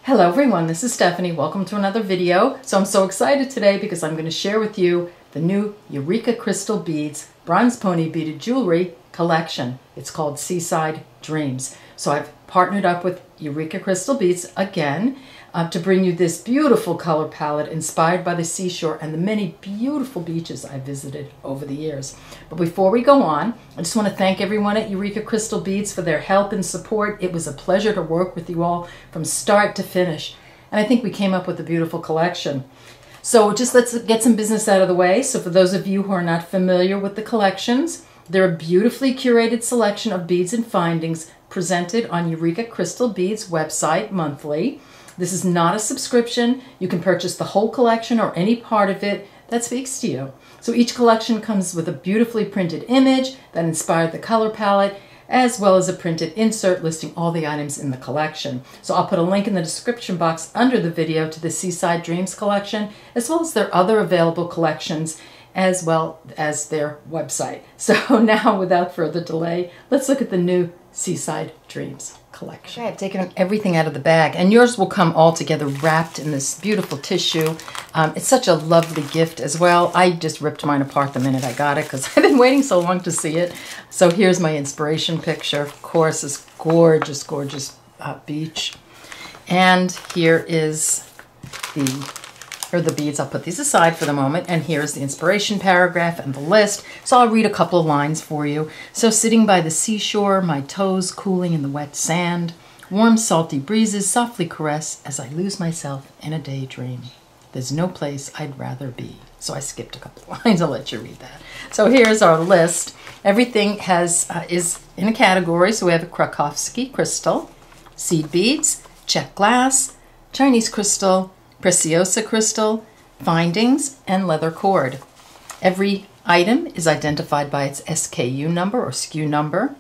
Hello everyone, this is Stephanie. Welcome to another video. So I'm so excited today because I'm going to share with you the new Eureka Crystal Beads Bronzepony Beaded Jewelry Collection. It's called Seaside Dreams. So I've partnered up with Eureka Crystal Beads again to bring you this beautiful color palette inspired by the seashore and the many beautiful beaches I've visited over the years. But before we go on, I just want to thank everyone at Eureka Crystal Beads for their help and support. It was a pleasure to work with you all from start to finish. And I think we came up with a beautiful collection. So just let's get some business out of the way. So for those of you who are not familiar with the collections, they're a beautifully curated selection of beads and findings presented on Eureka Crystal Beads website monthly. This is not a subscription. You can purchase the whole collection or any part of it that speaks to you. So each collection comes with a beautifully printed image that inspired the color palette, as well as a printed insert listing all the items in the collection. So I'll put a link in the description box under the video to the Seaside Dreams collection, as well as their other available collections, as well as their website. So now, without further delay, let's look at the new Seaside Dreams collection. Okay, I've taken everything out of the bag, and yours will come all together wrapped in this beautiful tissue. It's such a lovely gift as well. I just ripped mine apart the minute I got it because I've been waiting so long to see it. So here's my inspiration picture. Of course, this gorgeous, gorgeous beach. And here is the beads. I'll put these aside for the moment, and here's the inspiration paragraph and the list. So I'll read a couple of lines for you. So sitting by the seashore, my toes cooling in the wet sand, warm salty breezes softly caress as I lose myself in a daydream. There's no place I'd rather be. So I skipped a couple of lines. I'll let you read that. So here's our list. Everything is in a category. So we have a Krakowski crystal, seed beads, check glass, Chinese crystal, Preciosa crystal, findings, and leather cord. Every item is identified by its SKU number or SKU number.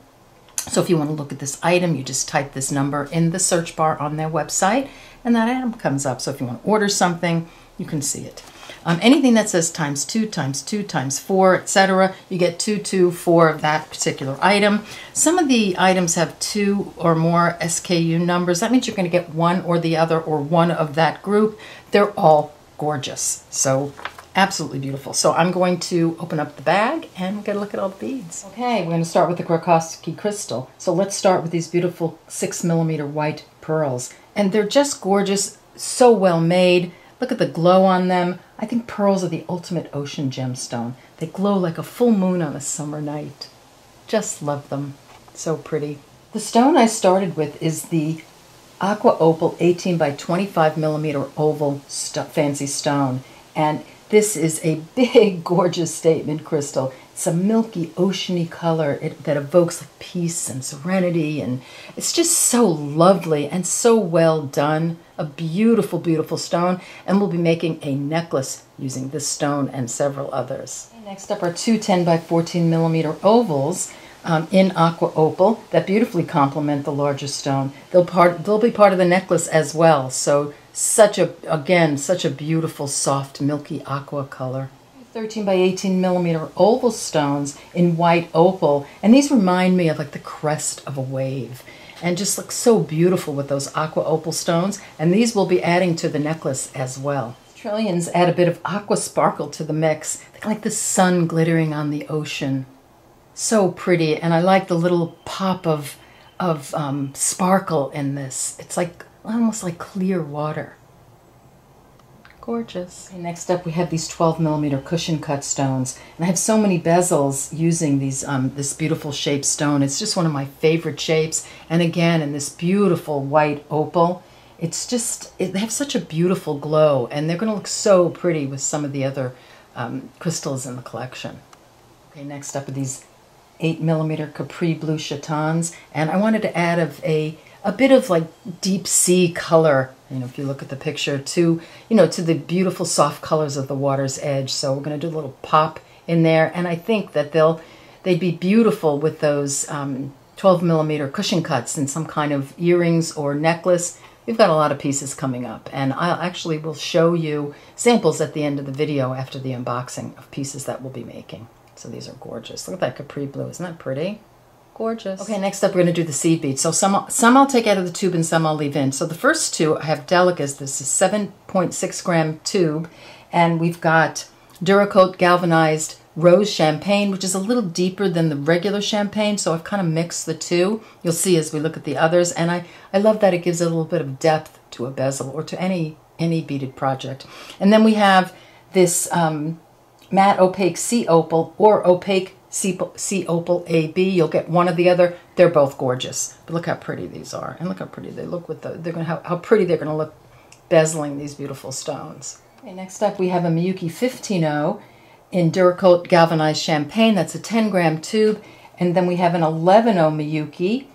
So if you want to look at this item, you just type this number in the search bar on their website, and that item comes up. So if you want to order something, you can see it. Anything that says times 2, times 2, times 4, etc., you get 2, 2, 4 of that particular item. Some of the items have 2 or more SKU numbers. That means you're going to get one or the other or one of that group. They're all gorgeous. So absolutely beautiful. So I'm going to open up the bag and get a look at all the beads. Okay, we're going to start with the Krakowski crystal. So let's start with these beautiful 6mm white pearls. And they're just gorgeous, so well made. Look at the glow on them. I think pearls are the ultimate ocean gemstone. They glow like a full moon on a summer night. Just love them. So pretty. The stone I started with is the Aqua Opal 18 by 25mm oval fancy stone. And this is a big, gorgeous statement crystal. It's a milky, oceany color that evokes like peace and serenity, and it's just so lovely and so well done. A beautiful, beautiful stone, and we'll be making a necklace using this stone and several others. Okay, next up are two 10 by 14mm ovals in Aqua Opal that beautifully complement the larger stone. They'll be part of the necklace as well. So such a beautiful, soft, milky aqua color. 13 by 18mm oval stones in white opal, and these remind me of like the crest of a wave, and just look so beautiful with those aqua opal stones, and these will be adding to the necklace as well. Trillions add a bit of aqua sparkle to the mix, like the sun glittering on the ocean. So pretty, and I like the little pop of sparkle in this. It's like almost like clear water. Gorgeous. Okay, next up we have these 12mm cushion cut stones, and I have so many bezels using these this beautiful shaped stone. It's just one of my favorite shapes, and again in this beautiful white opal. It's just, they have such a beautiful glow, and they're going to look so pretty with some of the other crystals in the collection. Okay, next up are these 8mm capri blue Chatons, and I wanted to add a bit of like deep sea color, if you look at the picture, to the beautiful soft colors of the water's edge. So we're going to do a little pop in there, and I think that they'd be beautiful with those 12mm cushion cuts in some kind of earrings or necklace. We've got a lot of pieces coming up, and will show you samples at the end of the video after the unboxing of pieces that we'll be making. So these are gorgeous. Look at that capri blue. Isn't that pretty? Gorgeous. Okay, next up we're going to do the seed beads. So some I'll take out of the tube and some I'll leave in. So the first two, I have Delicas. This is 7.6 gram tube. And we've got Duracoat Galvanized Rose Champagne, which is a little deeper than the regular champagne. So I've kind of mixed the two. You'll see as we look at the others. And I love that it gives a little bit of depth to a bezel or to any beaded project. And then we have this matte opaque sea opal or opaque sea opal AB. You'll get one or the other. They're both gorgeous. But look how pretty these are, and look how pretty they look with how pretty they're gonna look bezeling these beautiful stones. Okay, next up we have a Miyuki 15-0 in Duracoat Galvanized Champagne. That's a 10 gram tube, and then we have an 11-0 Miyuki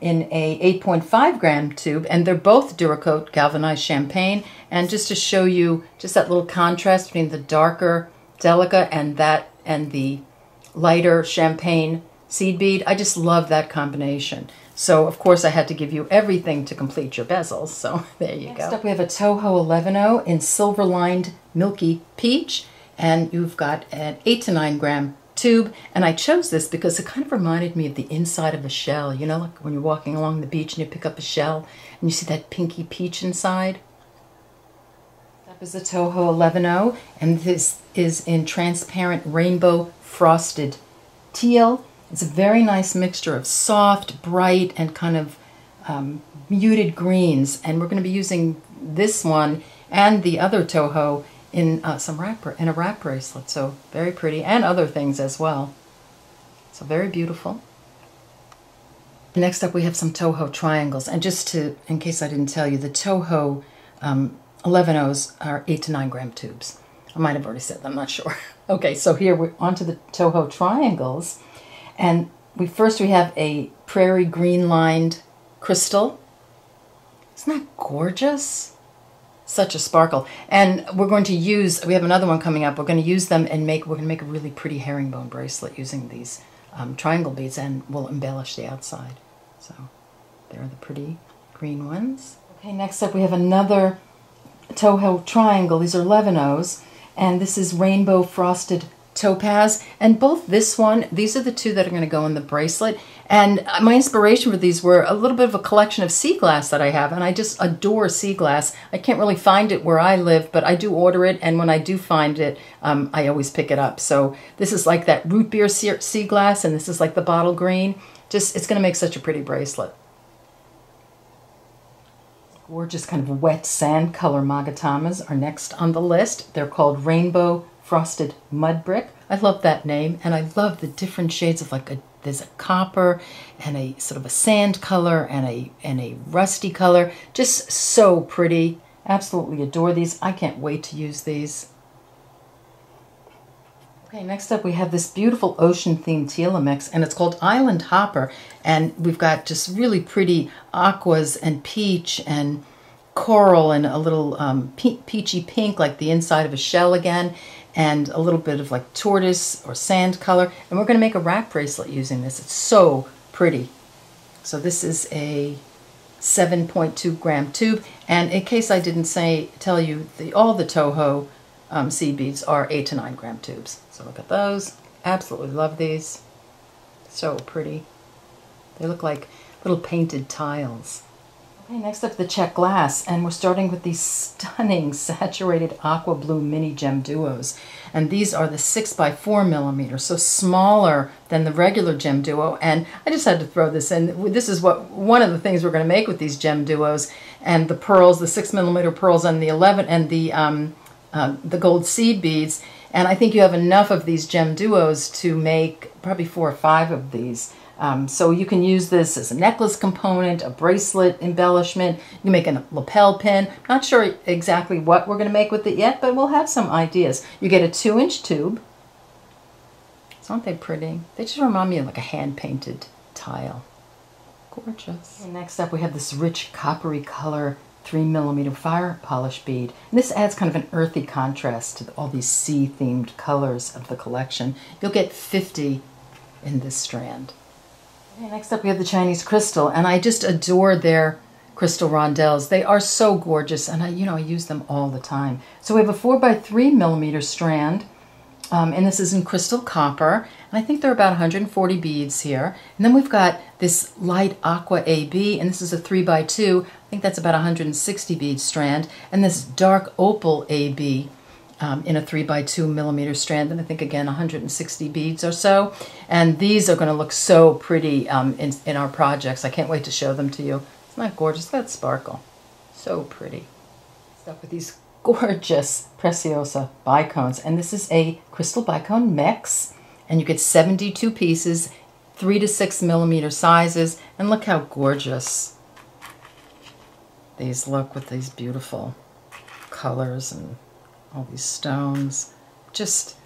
in a 8.5 gram tube, and they're both Duracoat Galvanized Champagne. And just to show you just that little contrast between the darker Delica and the lighter champagne seed bead, I just love that combination. So of course I had to give you everything to complete your bezels, so there you go. Next up we have a Touhou 11-0 in silver lined milky peach, and you've got an 8 to 9 gram tube, and I chose this because it kind of reminded me of the inside of a shell. You know, like when you're walking along the beach and you pick up a shell and you see that pinky peach inside. That is the Touhou 11-0, and this is in transparent rainbow frosted teal. It's a very nice mixture of soft, bright, and kind of muted greens, and we're going to be using this one and the other Touhou in a wrap bracelet. So very pretty, and other things as well. So very beautiful. Next up we have some Touhou Triangles, and just in case I didn't tell you, the Touhou 11-0s are 8 to 9 gram tubes. I might have already said that, I'm not sure. Okay, so here we're onto the Touhou Triangles, and we have a prairie green lined crystal. Isn't that gorgeous? Such a sparkle. And we're going to use, we have another one coming up, we're going to use them and we're going to make a really pretty herringbone bracelet using these triangle beads, and we'll embellish the outside. So there are the pretty green ones. Okay, next up we have another Touhou Triangle. These are 11-0s, and this is Rainbow Frosted Topaz. And both these are the two that are going to go in the bracelet. And my inspiration for these were a little bit of a collection of sea glass that I have, and I just adore sea glass. I can't really find it where I live, but I do order it, and when I do find it, I always pick it up. So this is like that root beer sea glass, and this is like the bottle green. Just, it's going to make such a pretty bracelet. Gorgeous kind of wet sand color magatamas are next on the list. They're called Rainbow Frosted Mud Brick. I love that name, and I love the different shades of there's a copper and a sort of a sand color and a rusty color. Just so pretty. Absolutely adore these. I can't wait to use these. Okay, next up we have this beautiful ocean-themed Tila mix, and it's called Island Hopper. And we've got just really pretty aquas and peach and coral and a little peachy pink, like the inside of a shell again, and a little bit of like tortoise or sand color. And we're going to make a wrap bracelet using this. It's so pretty. So this is a 7.2 gram tube. And in case I didn't tell you, all the Touhou seed beads are 8 to 9 gram tubes. So look at those. Absolutely love these. So pretty. They look like little painted tiles. Okay, next up the check glass, and we're starting with these stunning saturated aqua blue mini gem duos. And these are the 6x4 millimeter, so smaller than the regular gem duo. And I just had to throw this in. This is one of the things we're going to make with these gem duos. And the pearls, the 6 millimeter pearls, and the 11 and the gold seed beads. And I think you have enough of these gem duos to make probably 4 or 5 of these. So you can use this as a necklace component, a bracelet embellishment. You can make a lapel pin. Not sure exactly what we're going to make with it yet, but we'll have some ideas. You get a 2-inch tube. Aren't they pretty? They just remind me of like a hand-painted tile. Gorgeous. And next up we have this rich coppery color 3 millimeter fire polish bead. And this adds kind of an earthy contrast to all these sea-themed colors of the collection. You'll get 50 in this strand. Okay, next up we have the Chinese crystal, and I just adore their crystal rondelles. They are so gorgeous, and I use them all the time. So we have a 4x3 millimeter strand, And this is in crystal copper. And I think there are about 140 beads here. And then we've got this light Aqua AB, and this is a 3x2. I think that's about 160 bead strand. And this dark Opal AB in a 3x2 millimeter strand, and I think again 160 beads or so. And these are going to look so pretty in our projects. I can't wait to show them to you. Isn't that gorgeous? That sparkle. So pretty. Stuff with these gorgeous Preciosa bicones, and this is a crystal bicone mix, and you get 72 pieces, 3 to 6 millimeter sizes, and look how gorgeous these look with these beautiful colors and all these stones. Just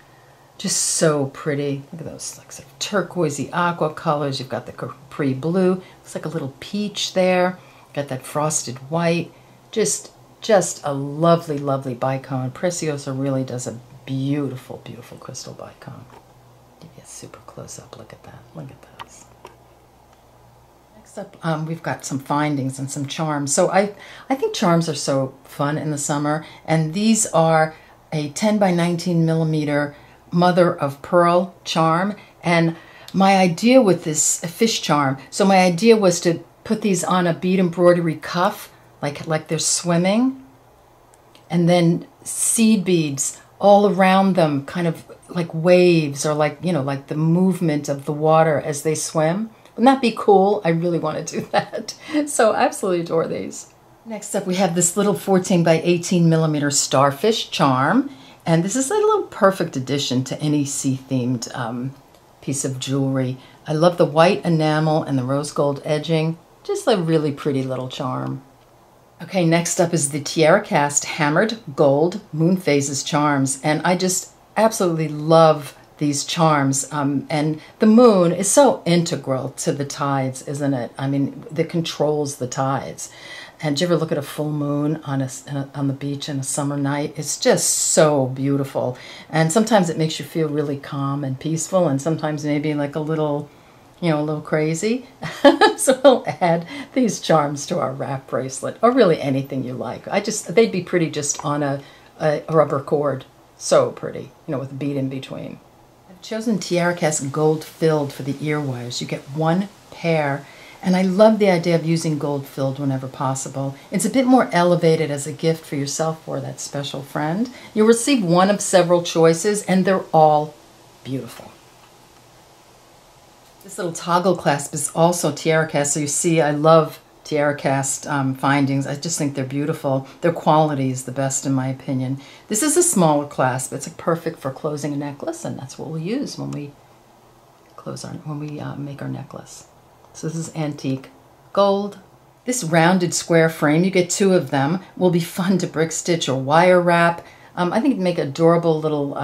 so pretty. Look at those like sort of turquoisey aqua colors. You've got the capri blue. Looks like a little peach there. Got that frosted white. Just a lovely, lovely bicone. Preciosa really does a beautiful, beautiful crystal bicone. Give you a super close up. Look at that. Look at those. Next up, we've got some findings and some charms. So I think charms are so fun in the summer, and these are a 10 by 19 millimeter mother of pearl charm. And my idea with this fish charm, so my idea was to put these on a bead embroidery cuff, like they're swimming, and then seed beads all around them, kind of like waves, or like, you know, like the movement of the water as they swim. Wouldn't that be cool? I really want to do that. So I absolutely adore these. Next up, we have this little 14 by 18 millimeter starfish charm. And this is a little perfect addition to any sea-themed piece of jewelry. I love the white enamel and the rose gold edging. Just a really pretty little charm. Okay, next up is the Tierracast Hammered Gold Moon Phases charms. And I just absolutely love these charms. And the moon is so integral to the tides, isn't it? I mean, that controls the tides. And do you ever look at a full moon on the beach in a summer night? It's just so beautiful. And sometimes it makes you feel really calm and peaceful, and sometimes maybe like a little, you know, a little crazy. So we'll add these charms to our wrap bracelet, or really anything you like. They'd be pretty just on a rubber cord. So pretty, you know, with a bead in between. I've chosen Tierracast Gold Filled for the ear wires. You get one pair. And I love the idea of using gold filled whenever possible. It's a bit more elevated as a gift for yourself or that special friend. You'll receive one of several choices, and they're all beautiful. This little toggle clasp is also Tierracast. So you see, I love Tierracast findings. I just think they're beautiful. Their quality is the best in my opinion. This is a smaller clasp. It's perfect for closing a necklace, and that's what we'll use when we make our necklace. So this is antique gold. This rounded square frame, you get 2 of them, will be fun to brick stitch or wire wrap. I think it'd make an adorable little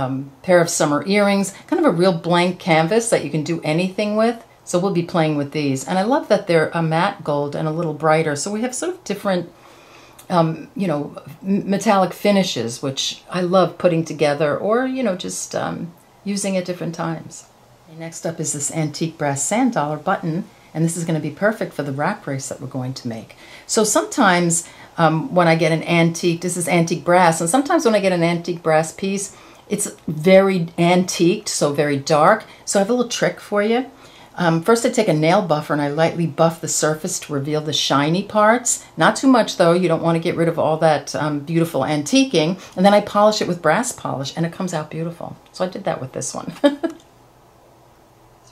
pair of summer earrings, kind of a real blank canvas that you can do anything with. So we'll be playing with these. And I love that they're a matte gold and a little brighter. So we have sort of different, you know, metallic finishes, which I love putting together, or, you know, just using at different times. Okay, next up is this antique brass sand dollar button. And this is going to be perfect for the wrap bracelet we're going to make. So sometimes when I get an antique, this is antique brass, and sometimes when I get an antique brass piece, it's very antiqued, so very dark. So I have a little trick for you. First I take a nail buffer and I lightly buff the surface to reveal the shiny parts. Not too much though, you don't want to get rid of all that beautiful antiquing. And then I polish it with brass polish and it comes out beautiful. So I did that with this one.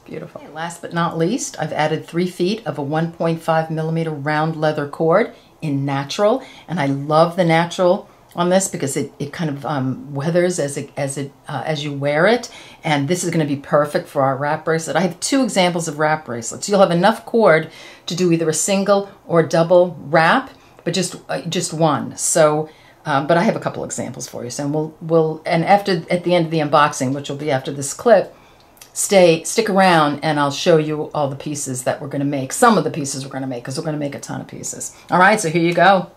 Beautiful. Okay, last but not least, I've added 3 feet of a 1.5 millimeter round leather cord in natural, and I love the natural on this because it kind of weathers as you wear it, and this is going to be perfect for our wrap bracelet. I have 2 examples of wrap bracelets. You'll have enough cord to do either a single or double wrap, but just one. So, but I have a couple examples for you. So and at the end of the unboxing, which will be after this clip. Stick around and I'll show you all the pieces that we're going to make. Some of the pieces we're going to make, because we're going to make a ton of pieces. All right, so here you go.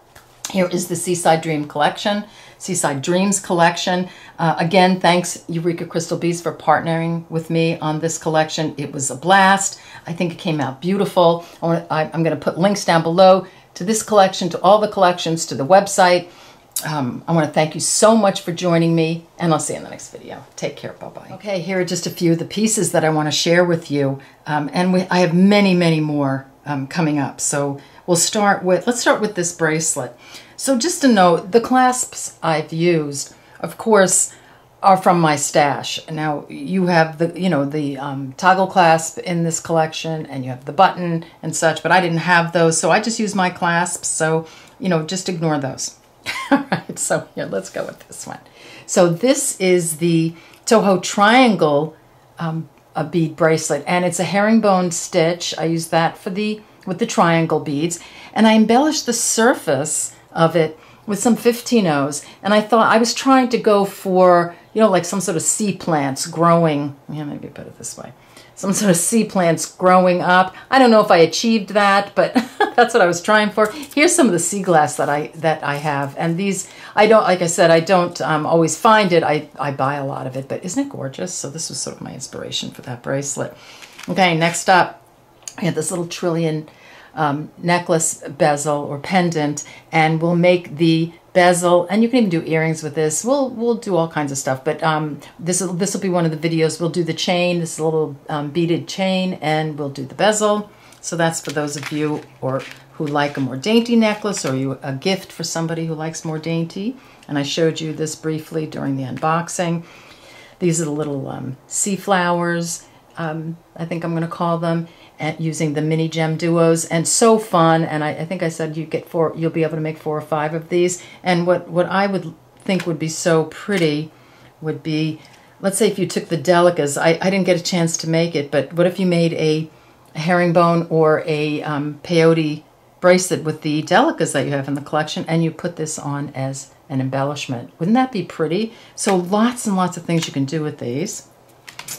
Here is the Seaside Dream Collection, Seaside Dreams Collection. Again, thanks Eureka Crystal Beads for partnering with me on this collection. It was a blast. I think it came out beautiful. I'm going to put links down below to this collection, to all the collections, to the website. I want to thank you so much for joining me, and I'll see you in the next video. Take care. Bye-bye. Okay, here are just a few of the pieces that I want to share with you. I have many, many more coming up. So let's start with this bracelet. So just to note, the clasps I've used, of course, are from my stash. Now you have the toggle clasp in this collection, and you have the button and such, but I didn't have those, so I just use my clasps. So just ignore those. All right, so here, let's go with this one. So this is the Touhou Triangle a bead bracelet, and it's a herringbone stitch. I use that with the triangle beads, and I embellished the surface of it with some 15-ohs, and I thought I was trying to go for, like some sort of sea plants growing. Yeah, maybe put it this way. Some sort of sea plants growing up. I don't know if I achieved that, but that's what I was trying for. Here's some of the sea glass that I have, and these I don't, like I said, I don't always find it. I buy a lot of it, but isn't it gorgeous? So this was sort of my inspiration for that bracelet. Okay, next up, I have this little trillion necklace bezel or pendant, and we'll make the bezel, and you can even do earrings with this. We'll do all kinds of stuff, but this will be one of the videos. We'll do the chain. This is a little beaded chain, and we'll do the bezel. So that's for those of you who like a more dainty necklace, or a gift for somebody who likes more dainty. And I showed you this briefly during the unboxing. These are the little sea flowers, I think I'm going to call them, and using the mini gem duos, and so fun. And I think I said you'll be able to make 4 or 5 of these. And what I would think would be so pretty would be, let's say if you took the delicas, I didn't get a chance to make it, but what if you made a herringbone or a peyote bracelet with the delicas that you have in the collection, and you put this on as an embellishment? Wouldn't that be pretty? So lots and lots of things you can do with these.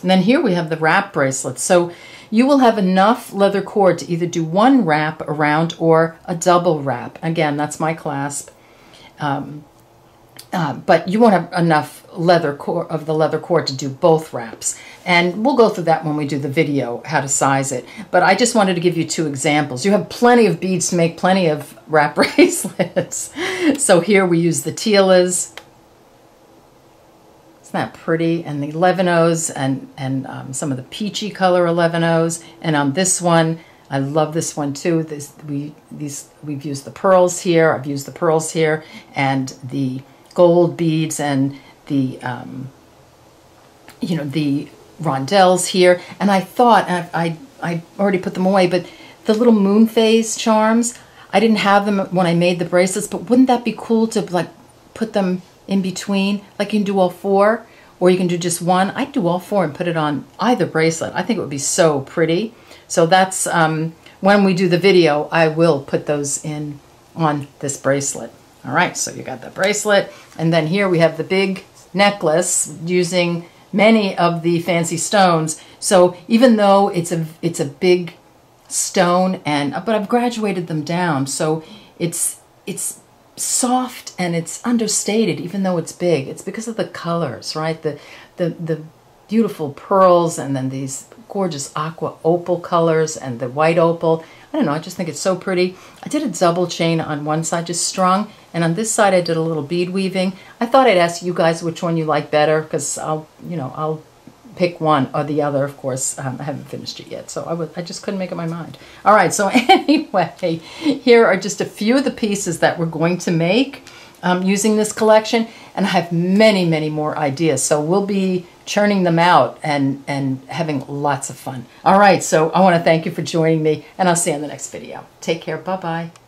And then here we have the wrap bracelets. So you will have enough leather cord to either do one wrap around or a double wrap. Again, that's my clasp. But you won't have enough leather cord to do both wraps. And we'll go through that when we do the video, how to size it. But I just wanted to give you 2 examples. You have plenty of beads to make plenty of wrap bracelets. So here we use the Tielas. Isn't that pretty? And the 11-ohs and some of the peachy color 11-ohs. And on this one, I love this one too. We've used the pearls here. I've used the pearls here, and the gold beads, and the the rondelles here. And I thought, I already put them away, but the little moon phase charms, I didn't have them when I made the bracelets, but wouldn't that be cool to like put them in between? Like you can do all 4, or you can do just one. I'd do all 4 and put it on either bracelet. I think it would be so pretty. So that's, when we do the video, I will put those in on this bracelet. All right, so you got the bracelet, and then here we have the big necklace using many of the fancy stones. So even though it's a big stone, but I've graduated them down, so it's soft and it's understated even though it's big. It's because of the colors, right? The beautiful pearls, and then these gorgeous aqua opal colors and the white opal. I don't know, I just think it's so pretty. I did a double chain on one side, just strung, and on this side I did a little bead weaving. I thought I'd ask you guys which one you like better, because I'll pick one or the other, of course. I haven't finished it yet, so I just couldn't make up my mind. All right, so anyway, here are just a few of the pieces that we're going to make using this collection, and I have many, many more ideas, so we'll be churning them out and having lots of fun. All right, so I want to thank you for joining me, and I'll see you in the next video. Take care. Bye-bye.